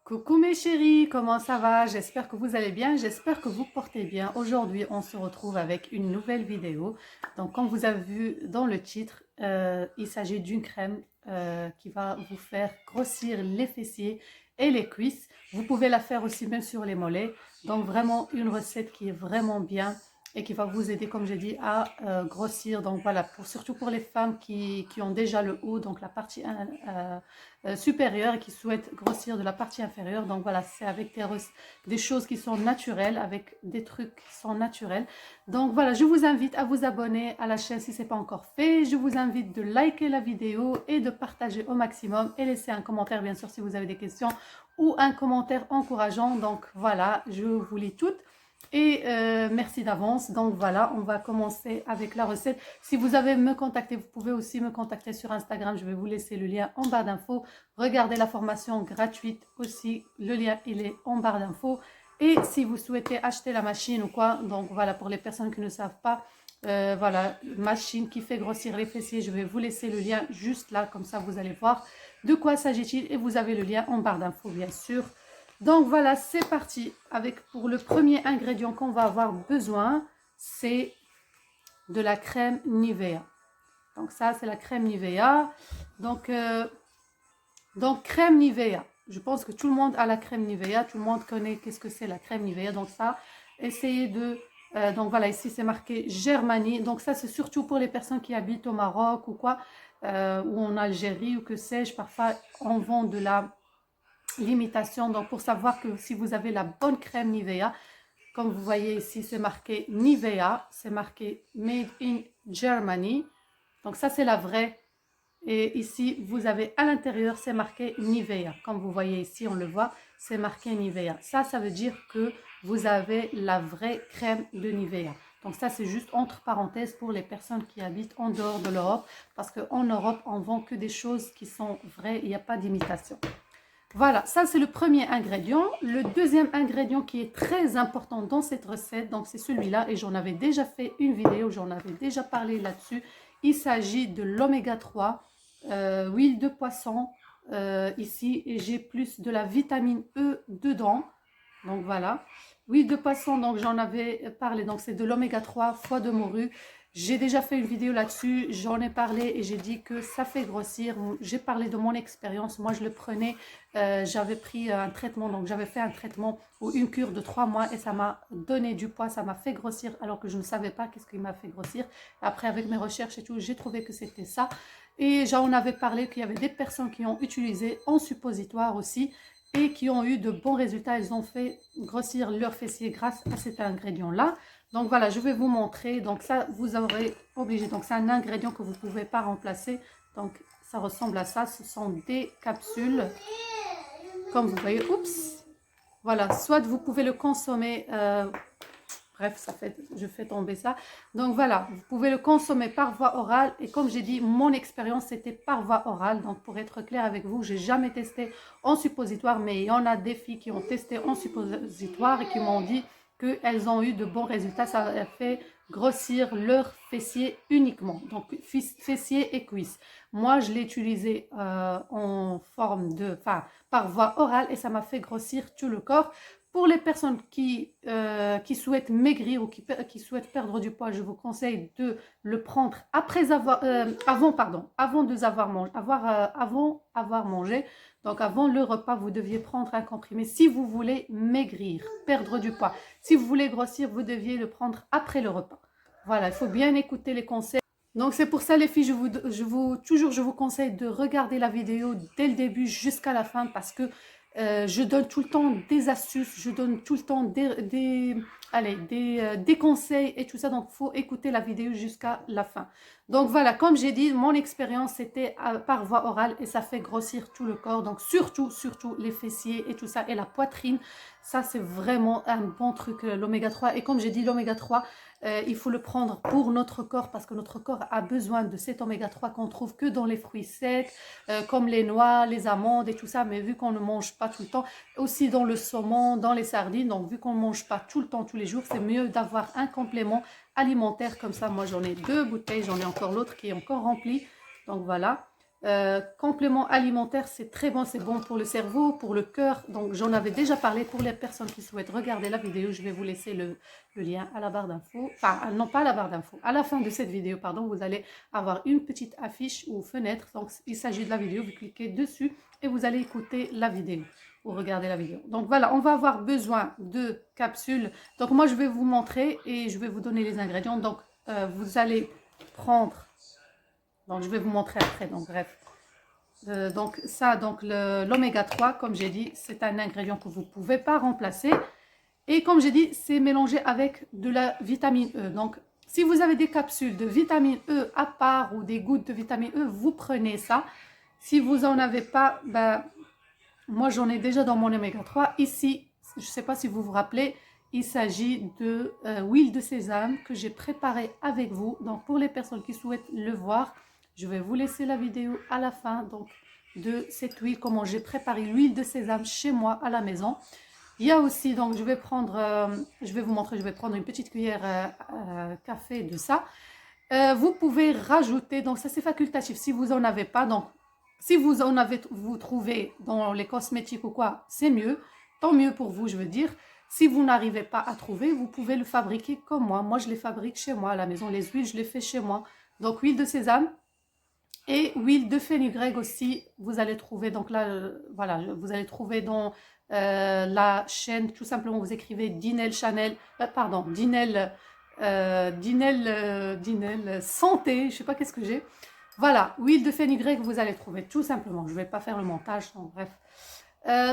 Coucou mes chéris, comment ça va? J'espère que vous allez bien, j'espère que vous portez bien. Aujourd'hui, on se retrouve avec une nouvelle vidéo. Donc, comme vous avez vu dans le titre, il s'agit d'une crème qui va vous faire grossir les fessiers et les cuisses. Vous pouvez la faire aussi même sur les mollets. Donc, vraiment une recette qui est vraiment bien et qui va vous aider, comme j'ai dit, à grossir. Donc, voilà, surtout pour les femmes qui ont déjà le haut, donc la partie supérieure et qui souhaitent grossir de la partie inférieure. Donc voilà, c'est avec des choses qui sont naturelles, avec des trucs qui sont naturels. Donc voilà, je vous invite à vous abonner à la chaîne si ce n'est pas encore fait. Je vous invite de liker la vidéo et de partager au maximum et laisser un commentaire bien sûr si vous avez des questions ou un commentaire encourageant. Donc voilà, je vous lis toutes. Et merci d'avance. Donc voilà, on va commencer avec la recette. Si vous avez me contacter, vous pouvez aussi me contacter sur Instagram. Je vais vous laisser le lien en barre d'infos. Regardez la formation gratuite aussi. Le lien, il est en barre d'infos. Et si vous souhaitez acheter la machine ou quoi, donc voilà, pour les personnes qui ne savent pas, voilà, machine qui fait grossir les fessiers, je vais vous laisser le lien juste là, comme ça vous allez voir de quoi s'agit-il et vous avez le lien en barre d'infos bien sûr. Donc voilà, c'est parti avec pour le premier ingrédient qu'on va avoir besoin, c'est de la crème Nivea. Donc ça, c'est la crème Nivea. Donc crème Nivea. Je pense que tout le monde a la crème Nivea. Tout le monde connaît qu'est-ce que c'est la crème Nivea. Donc ça, essayez de... donc voilà, ici c'est marqué Germanie. Donc ça, c'est surtout pour les personnes qui habitent au Maroc ou quoi, ou en Algérie ou que sais-je. Parfois, on vend de la l'imitation. Donc pour savoir que si vous avez la bonne crème Nivea, comme vous voyez ici, c'est marqué Nivea, c'est marqué Made in Germany. Donc ça, c'est la vraie. Et ici, vous avez à l'intérieur, c'est marqué Nivea. Comme vous voyez ici, on le voit, c'est marqué Nivea. Ça veut dire que vous avez la vraie crème de Nivea. Donc ça, c'est juste entre parenthèses pour les personnes qui habitent en dehors de l'Europe. Parce qu'en Europe, on vend que des choses qui sont vraies, il n'y a pas d'imitation. Voilà, ça c'est le premier ingrédient. Le deuxième ingrédient qui est très important dans cette recette, donc c'est celui-là et j'en avais déjà fait une vidéo, j'en avais déjà parlé là-dessus. Il s'agit de l'oméga 3, huile de poisson ici et j'ai plus de la vitamine E dedans. Donc voilà, huile de poisson, donc j'en avais parlé, donc c'est de l'oméga 3, foie de morue. J'ai déjà fait une vidéo là-dessus, j'en ai parlé et j'ai dit que ça fait grossir. J'ai parlé de mon expérience, moi je le prenais, j'avais pris un traitement, donc j'avais fait un traitement ou une cure de 3 mois et ça m'a donné du poids, ça m'a fait grossir alors que je ne savais pas qu'est-ce qui m'a fait grossir. Après avec mes recherches et tout, j'ai trouvé que c'était ça. Et j'en avais parlé qu'il y avait des personnes qui ont utilisé en suppositoire aussi et qui ont eu de bons résultats. Elles ont fait grossir leurs fessiers grâce à cet ingrédient-là. Donc voilà, je vais vous montrer. Donc ça, vous aurez obligé. Donc c'est un ingrédient que vous ne pouvez pas remplacer. Donc ça ressemble à ça. Ce sont des capsules. Comme vous voyez, oups. Voilà, soit vous pouvez le consommer... bref, je fais tomber ça. Donc voilà, vous pouvez le consommer par voie orale. Et comme j'ai dit, mon expérience, c'était par voie orale. Donc pour être clair avec vous, j'ai jamais testé en suppositoire. Mais il y en a des filles qui ont testé en suppositoire et qui m'ont dit qu'elles ont eu de bons résultats. Ça a fait grossir leurs fessiers uniquement. Donc fessiers et cuisses. Moi, je l'ai utilisé en forme de... Enfin, par voie orale et ça m'a fait grossir tout le corps. Pour les personnes qui souhaitent maigrir ou qui souhaitent perdre du poids, je vous conseille de le prendre avant avoir mangé. Donc avant le repas, vous deviez prendre un comprimé. Si vous voulez maigrir, perdre du poids, si vous voulez grossir, vous deviez le prendre après le repas. Voilà, il faut bien écouter les conseils. Donc c'est pour ça les filles, je vous conseille de regarder la vidéo dès le début jusqu'à la fin parce que je donne tout le temps des astuces, je donne tout le temps des conseils et tout ça. Donc, il faut écouter la vidéo jusqu'à la fin. Donc, voilà, comme j'ai dit, mon expérience, c'était par voie orale et ça fait grossir tout le corps. Donc, surtout les fessiers et tout ça et la poitrine. Ça, c'est vraiment un bon truc, l'oméga 3. Et comme j'ai dit, l'oméga 3, il faut le prendre pour notre corps parce que notre corps a besoin de cet oméga 3 qu'on trouve que dans les fruits secs, comme les noix, les amandes et tout ça. Mais vu qu'on ne mange pas tout le temps, aussi dans le saumon, dans les sardines, donc vu qu'on ne mange pas tout le temps, tous les jours, c'est mieux d'avoir un complément alimentaire comme ça. Moi, j'en ai 2 bouteilles, j'en ai encore l'autre qui est encore remplie. Donc voilà. complément alimentaire, c'est très bon, c'est bon pour le cerveau, pour le cœur. Donc j'en avais déjà parlé. Pour les personnes qui souhaitent regarder la vidéo, je vais vous laisser le lien à la barre d'infos. Enfin, non pas à la barre d'infos. À la fin de cette vidéo, pardon, vous allez avoir une petite affiche ou fenêtre. Donc il s'agit de la vidéo, vous cliquez dessus et vous allez écouter la vidéo ou regarder la vidéo. Donc voilà, on va avoir besoin de capsules. Donc moi, je vais vous montrer et je vais vous donner les ingrédients. Donc vous allez prendre... Donc, je vais vous montrer après. Donc, bref. Donc, ça, donc l'oméga 3, comme j'ai dit, c'est un ingrédient que vous ne pouvez pas remplacer. Et comme j'ai dit, c'est mélangé avec de la vitamine E. Donc, si vous avez des capsules de vitamine E à part ou des gouttes de vitamine E, vous prenez ça. Si vous n'en avez pas, ben, moi, j'en ai déjà dans mon oméga 3. Ici, je ne sais pas si vous vous rappelez, il s'agit de huile de sésame que j'ai préparée avec vous. Donc, pour les personnes qui souhaitent le voir, je vais vous laisser la vidéo à la fin donc, de cette huile, comment j'ai préparé l'huile de sésame chez moi à la maison. Il y a aussi, donc je vais vous montrer, je vais prendre une petite cuillère café de ça. Vous pouvez rajouter, donc ça c'est facultatif, si vous n'en avez pas, donc si vous en avez, vous trouvez dans les cosmétiques ou quoi, c'est mieux, tant mieux pour vous, je veux dire. Si vous n'arrivez pas à trouver, vous pouvez le fabriquer comme moi. Moi, je les fabrique chez moi à la maison, les huiles, je les fais chez moi. Donc, huile de sésame, et huile de fenugrec aussi, vous allez trouver, donc là, voilà, vous allez trouver dans la chaîne, tout simplement, vous écrivez Dinel Chanel, pardon, Dinel Santé, je ne sais pas qu'est-ce que j'ai. Voilà, huile de fenugrec, vous allez trouver, tout simplement. Je ne vais pas faire le montage, donc bref.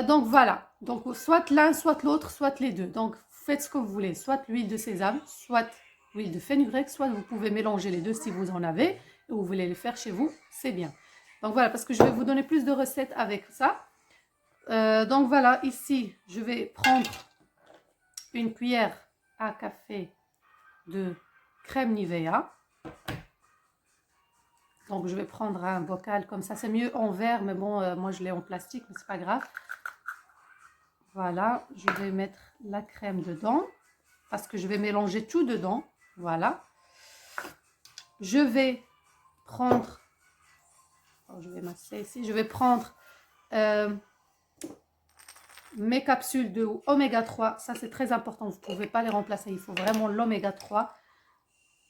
Donc voilà, donc soit l'un, soit l'autre, soit les deux. Donc faites ce que vous voulez, soit l'huile de sésame, soit l'huile de fenugrec, soit vous pouvez mélanger les deux si vous en avez. Vous voulez les faire chez vous, c'est bien. Donc voilà, parce que je vais vous donner plus de recettes avec ça. Donc voilà, ici, je vais prendre une cuillère à café de crème Nivea. Donc je vais prendre un bocal comme ça, c'est mieux en verre, mais bon, moi je l'ai en plastique, mais c'est pas grave. Voilà, je vais mettre la crème dedans, parce que je vais mélanger tout dedans. Voilà. Je vais prendre... je vais masser ici. Je vais prendre mes capsules de oméga 3. Ça, c'est très important. Vous ne pouvez pas les remplacer. Il faut vraiment l'oméga 3.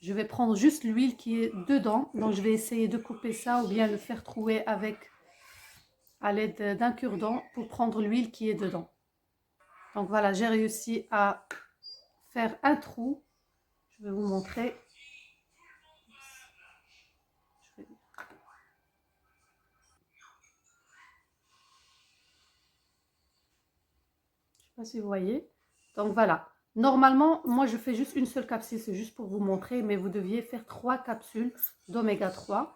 Je vais prendre juste l'huile qui est dedans. Donc, je vais essayer de couper ça ou bien le faire trouer à l'aide d'un cure-dent pour prendre l'huile qui est dedans. Donc, voilà, j'ai réussi à faire un trou. Je vais vous montrer. Je ne sais pas si vous voyez. Donc voilà. Normalement, moi je fais juste une seule capsule, c'est juste pour vous montrer, mais vous deviez faire 3 capsules d'oméga 3,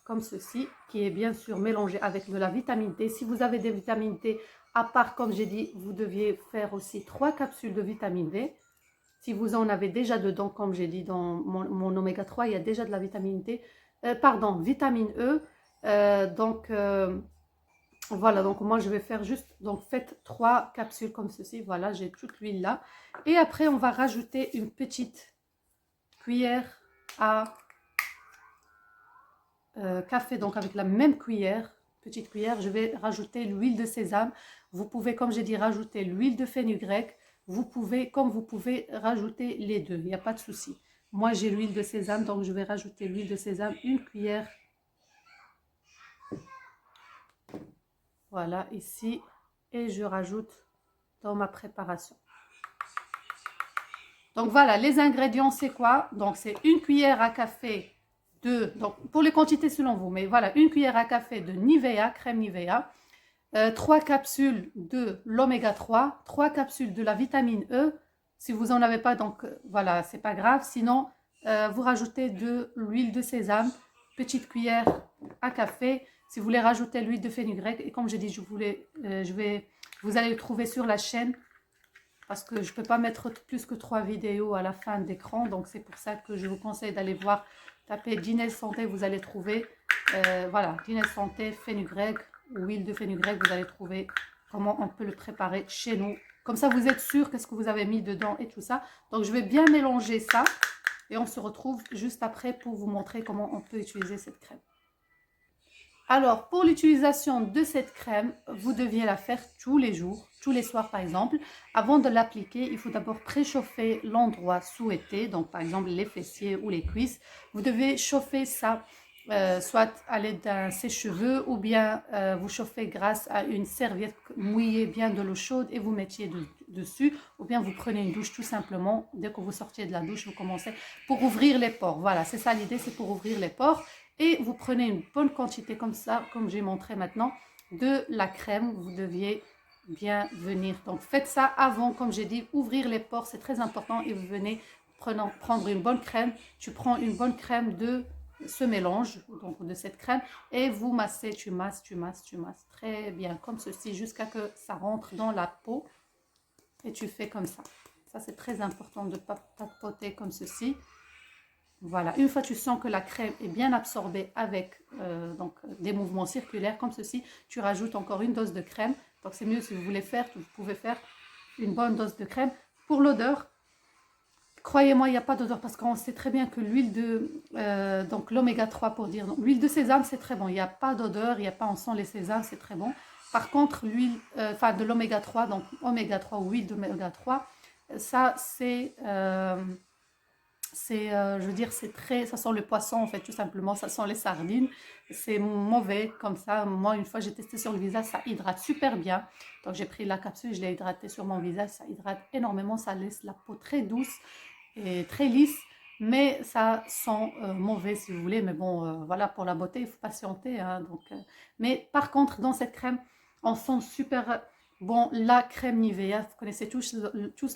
comme ceci, qui est bien sûr mélangé avec de la vitamine D. Si vous avez des vitamines D, à part, comme j'ai dit, vous deviez faire aussi 3 capsules de vitamine D. Si vous en avez déjà dedans, comme j'ai dit dans mon oméga 3, il y a déjà de la vitamine D, vitamine E. Voilà, donc moi je vais faire juste, donc faites 3 capsules comme ceci, voilà, j'ai toute l'huile là. Et après on va rajouter une petite cuillère à café, donc avec la même cuillère, petite cuillère, je vais rajouter l'huile de sésame. Vous pouvez, comme j'ai dit, rajouter l'huile de fenugrec. Vous pouvez, comme vous pouvez, rajouter les deux, il n'y a pas de souci. Moi j'ai l'huile de sésame, donc je vais rajouter l'huile de sésame, une cuillère. Voilà, ici, et je rajoute dans ma préparation. Donc voilà, les ingrédients, c'est quoi? Donc c'est une cuillère à café donc pour les quantités selon vous, mais voilà, une cuillère à café de Nivea, crème Nivea, 3 capsules de l'oméga 3, 3 capsules de la vitamine E. Si vous n'en avez pas, donc voilà, c'est pas grave. Sinon, vous rajoutez de l'huile de sésame, petite cuillère à café. Si vous voulez rajouter l'huile de fenugrec, et comme j'ai dit, vous allez le trouver sur la chaîne, parce que je ne peux pas mettre plus que 3 vidéos à la fin d'écran, donc c'est pour ça que je vous conseille d'aller voir, taper Dinel Santé, vous allez trouver, voilà, Dinel Santé, fenugrec, huile de fenugrec, vous allez trouver comment on peut le préparer chez nous. Comme ça, vous êtes sûr qu'est-ce que vous avez mis dedans et tout ça. Donc, je vais bien mélanger ça et on se retrouve juste après pour vous montrer comment on peut utiliser cette crème. Alors, pour l'utilisation de cette crème, vous deviez la faire tous les jours, tous les soirs par exemple. Avant de l'appliquer, il faut d'abord préchauffer l'endroit souhaité, donc par exemple les fessiers ou les cuisses. Vous devez chauffer ça soit à l'aide d'un sèche-cheveux ou bien vous chauffez grâce à une serviette mouillée bien de l'eau chaude et vous mettiez dessus, ou bien vous prenez une douche tout simplement. Dès que vous sortiez de la douche, vous commencez pour ouvrir les pores. Voilà, c'est ça l'idée, c'est pour ouvrir les pores. Et vous prenez une bonne quantité comme ça, comme j'ai montré maintenant, de la crème. Vous deviez bien venir. Donc faites ça avant, comme j'ai dit, ouvrir les pores, c'est très important. Et vous venez prendre une bonne crème. Tu prends une bonne crème de ce mélange, donc de cette crème, et vous massez, tu masses très bien, comme ceci, jusqu'à que ça rentre dans la peau. Et tu fais comme ça. Ça, c'est très important de ne pas tapoter comme ceci. Voilà, une fois que tu sens que la crème est bien absorbée avec donc, des mouvements circulaires comme ceci, tu rajoutes encore une dose de crème. Donc c'est mieux si vous voulez faire, vous pouvez faire une bonne dose de crème. Pour l'odeur, croyez-moi, il n'y a pas d'odeur parce qu'on sait très bien que l'huile de, donc l'oméga 3 pour dire, l'huile de sésame c'est très bon, il n'y a pas d'odeur, il n'y a pas, on sent les sésames, c'est très bon. Par contre, l'huile, enfin de l'oméga 3, donc oméga 3 ou huile d'oméga 3, ça c'est, je veux dire, c'est très, ça sent le poisson en fait, tout simplement, ça sent les sardines, c'est mauvais comme ça. Moi, une fois, j'ai testé sur le visage, ça hydrate super bien. Donc, j'ai pris la capsule, je l'ai hydraté sur mon visage, ça hydrate énormément, ça laisse la peau très douce et très lisse, mais ça sent mauvais si vous voulez. Mais bon, voilà, pour la beauté, il faut patienter. Hein, donc, mais par contre, dans cette crème, on sent super bon la crème Nivea. Vous connaissez tous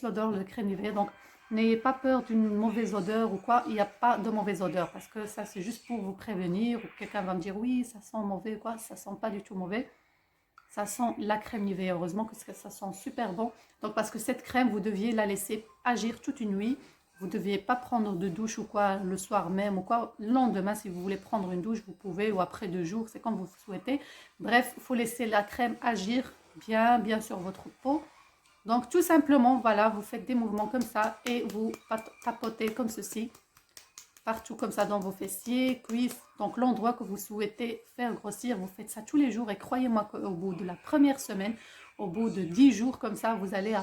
l'odeur de crème Nivea, donc n'ayez pas peur d'une mauvaise odeur ou quoi, il n'y a pas de mauvaise odeur parce que ça c'est juste pour vous prévenir ou quelqu'un va me dire oui ça sent mauvais ou quoi, ça sent pas du tout mauvais, ça sent la crème Nivea, heureusement que ça sent super bon. Donc parce que cette crème vous deviez la laisser agir toute une nuit, vous ne deviez pas prendre de douche ou quoi le soir même ou quoi, le lendemain si vous voulez prendre une douche vous pouvez ou après 2 jours, c'est comme vous souhaitez. Bref, il faut laisser la crème agir bien sur votre peau. Donc tout simplement, voilà, vous faites des mouvements comme ça et vous tapotez comme ceci, partout comme ça dans vos fessiers, cuisses, donc l'endroit que vous souhaitez faire grossir, vous faites ça tous les jours et croyez-moi qu'au bout de la première semaine, au bout de 10 jours comme ça, vous allez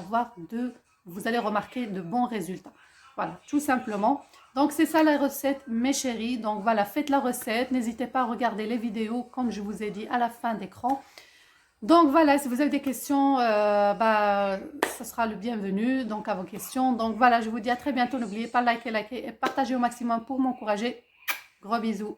remarquer de bons résultats. Voilà, tout simplement. Donc c'est ça la recette mes chéris, donc voilà, faites la recette, n'hésitez pas à regarder les vidéos comme je vous ai dit à la fin d'écran. Donc voilà, si vous avez des questions, ça sera le bienvenu donc à vos questions. Donc voilà, je vous dis à très bientôt. N'oubliez pas de liker et partager au maximum pour m'encourager. Gros bisous.